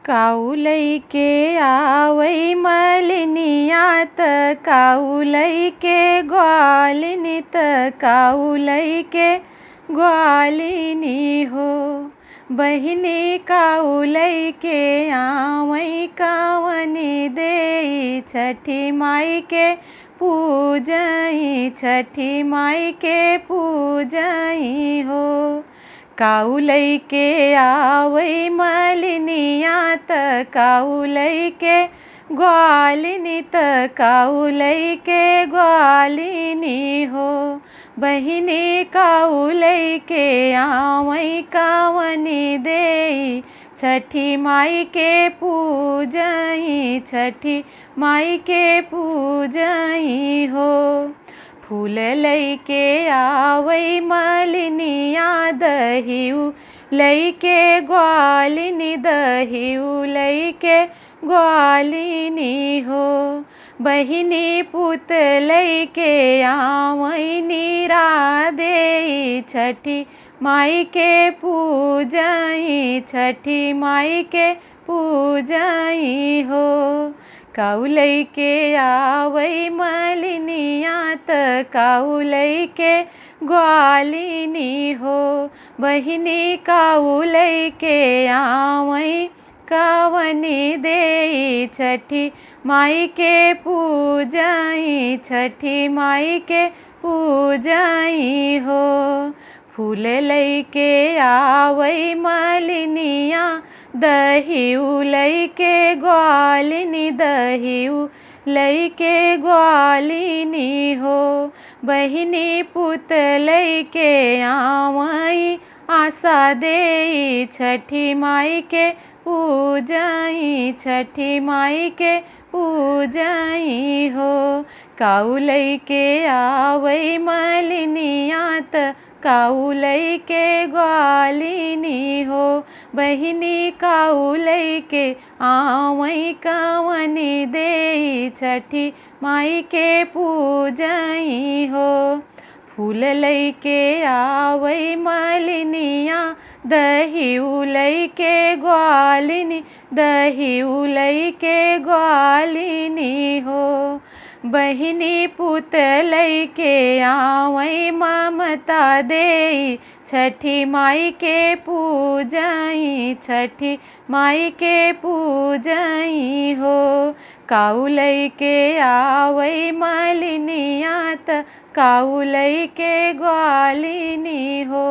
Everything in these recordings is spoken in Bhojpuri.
काऊ लैके आवै मलिनिया त काऊ लैके ग्वालिनी त काऊ लैके ग्वालिनी हो। बहिनी काऊ लैके आवै कावनी देई छठी माई के पूजई छठी माई के पूजई हो। काऊ लैके आवै मलिनिया त काऊ लैके ग्वालिनी त काऊ लैके ग्वालिनी हो। बहिनी काऊ लैके आवै कावनी देई छठी माई के पूजई छठी माई के पूजई हो। फूल लैके आवै मलिनिया दहिऊ लैके ग्वालिनी दहिऊ लैके ग्वालिनी हो। बहिनी पुत लैके आवै नीरा देई छठी माई के पूजई छठी माई के पूजई हो। काऊ लैके आवै मलिनिया त काऊ लैके ग्वालिनी हो। बहिनी काऊ लैके आवै कावनी देई छठी माई के पूजई छठी माई के पूजई हो। फूल लैके आवै मलिनिया दहिऊ लैके ग्वालिनी दहिऊ लैके ग्वालिनी हो। बहिनी पुत लैके आवै आशा देई छठी माई के पूजई छठी माई के पूजई हो। काऊ लैके आवै मलिनिया त काऊ लैके ग्वालिनी हो। बहिनी काऊ लैके आवै कावनी देई छठी माई के पूजई हो। फूल लैके आवै मलिनिया दहिऊ लैके ग्वालिनी दहिऊ लैके ग्वालिनी हो। बहिनी पुत लैके आवै ममता देई छठी माई के पूजई छठी माई के पूजई हो। काऊ लैके आवै मलिनिया त काऊ लैके ग्वालिनी हो।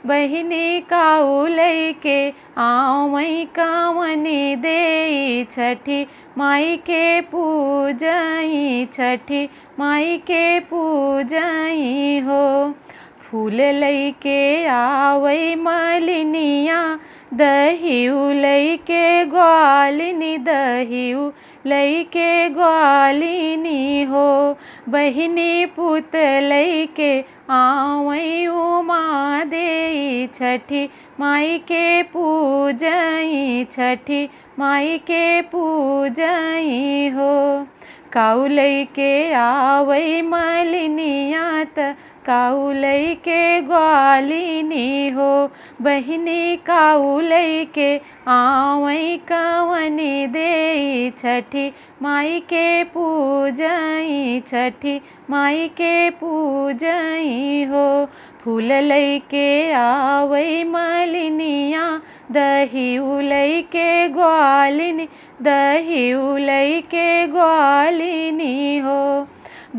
बहिनी काऊ लैके आवै कावनी देई छठी माई के पूजई छठी माई के पूजई हो। फूल लैके आवै मलिनिया दहिऊ लैके ग्वालिनी दहिऊ लैके ग्वालिनी हो। बहिनी पुत लैके आवै उमा देई छठी माई के पूजई छठी माई के पूजई हो। काऊ लैके आवै मलिनिया त काऊ लैके ग्वालिनी हो। बहिनी काऊ लैके आवै कावनी देई छठी माई के पूजई छठी माई के पूजई हो। फूल लैके आवै मलिनिया दहिऊ लैके ग्वालिनी दहिऊ लैके ग्वालिनी हो।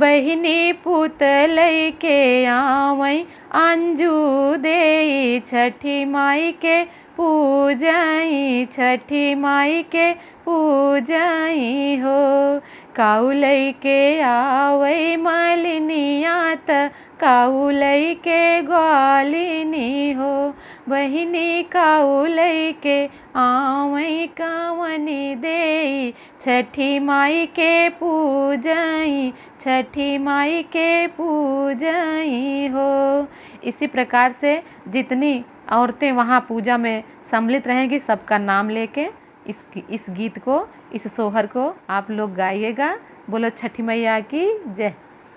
बहिनी पुत लैके आवै अंजू देई छठी माई के पूजई छठी माई के पूजई हो। काऊ लैके आवै मलिनिया त काऊ लैके ग्वालिनी हो। बहिनी काऊ लैके आवै कावनी देई छठी माई के पूजई छठी माई के पूजई हो। इसी प्रकार से जितनी औरतें वहाँ पूजा में सम्मिलित रहेंगी सबका नाम लेके इस गीत को इस सोहर को आप लोग गाइएगा। बोलो छठी मैया की जय।